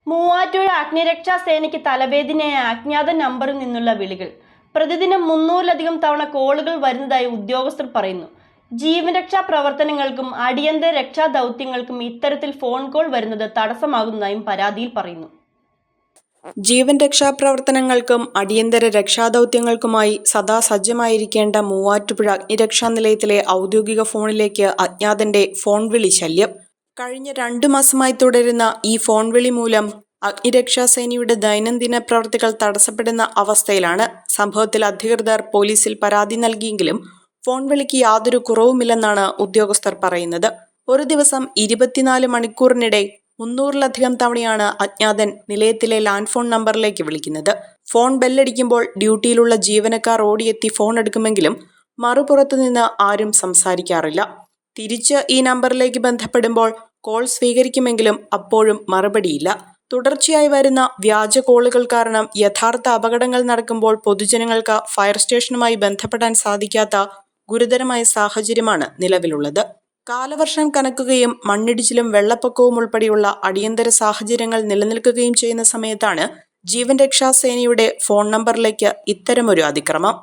മൂവാറ്റുപുഴ അഗ്നിരക്ഷാ സേനയ്ക്ക് തലവേദനയായ അജ്ഞാത നമ്പറിൽ നിന്നുള്ള വിളികൾ. പ്രതിദിനം 300-ലധികം തവണ കോളുകൾ വരുന്നതായി ഉദ്യോഗസ്ഥർ പറയുന്നു. ജീവൻ രക്ഷാ പ്രവർത്തനങ്ങൾക്കും അടിയന്തര രക്ഷാ ദൗത്യങ്ങൾക്കും ഇത്തരത്തിൽ ഫോൺ കോൾ വരുന്നത് തടസ്സമാകുന്നതായും പരാതിയിൽ പറയുന്നു. ജീവൻ രക്ഷാപ്രവർത്തനങ്ങൾക്കും അടിയന്തര രക്ഷാദൗത്യങ്ങൾക്കുമായി സദാ സജ്ജമായിരിക്കേണ്ട മൂവാറ്റുപുഴ അഗ്നിരക്ഷാ നിലയത്തിലെ ഔദ്യോഗിക ഫോണിലേക്ക് അജ്ഞാതന്റെ ഫോൺ വിളി ശല്യം. കഴിഞ്ഞ 2 മാസമായി തുടരുന്ന ഈ ഫോൺ വിളി മൂലം അഗ്നിരക്ഷാസേനയുടെ ദൈനംദിന പ്രവൃത്തികൾ തടസ്സപ്പെടുന്ന അവസ്ഥയിലാണ്. സംഭവത്തിൽ അധികൃതർ പോലീസിൽ പരാതി നൽകിയെങ്കിലും ഫോൺ വിളിക്ക് യാതൊരു കുറവുമില്ലെന്നാണ് ഉദ്യോഗസ്ഥർ പറയുന്നത്. ഒരു ദിവസം 24 മണിക്കൂറിനിടെ 300-ലധികം തവണയാണ് അജ്ഞാതൻ നിലയത്തിലെ ലാൻഡ് ഫോൺ നമ്പറിലേക്ക് വിളിക്കുന്നത്. ഫോൺ ബെല്ലടിക്കുമ്പോൾ ഡ്യൂട്ടിയിലുള്ള ജീവനക്കാർ ഓടിയെത്തി ഫോൺ എടുക്കുമെങ്കിലും മറുപുറത്തു നിന്ന് ആരും സംസാരിക്കാറില്ല. തിരിച്ച് ഈ നമ്പറിലേക്ക് ബന്ധപ്പെടുമ്പോൾ കോൾ സ്വീകരിക്കുമെങ്കിലും അപ്പോഴും മറുപടിയില്ല. തുടർച്ചയായി വരുന്ന വ്യാജ കോളുകൾ കാരണം യഥാർത്ഥ അപകടങ്ങൾ നടക്കുമ്പോൾ പൊതുജനങ്ങൾക്ക് ഫയർ സ്റ്റേഷനുമായി ബന്ധപ്പെടാൻ സാധിക്കാത്ത ഗുരുതരമായ സാഹചര്യമാണ് നിലവിലുള്ളത്. കാലവർഷം കനക്കുകയും മണ്ണിടിച്ചിലും വെള്ളപ്പൊക്കവും ഉൾപ്പെടെയുള്ള അടിയന്തര സാഹചര്യങ്ങൾ നിലനിൽക്കുകയും ചെയ്യുന്ന സമയത്താണ് ജീവൻ രക്ഷാ സേനയുടെ ഫോൺ നമ്പറിലേക്ക് ഇത്തരമൊരു അതിക്രമം.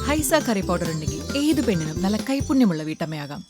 ഹൈസ കറി പൗഡർ ഉണ്ടെങ്കിൽ ഏത് പെണ്ണിനും നല്ല കൈപുണ്യമുള്ള വീട്ടമ്മയാകാം.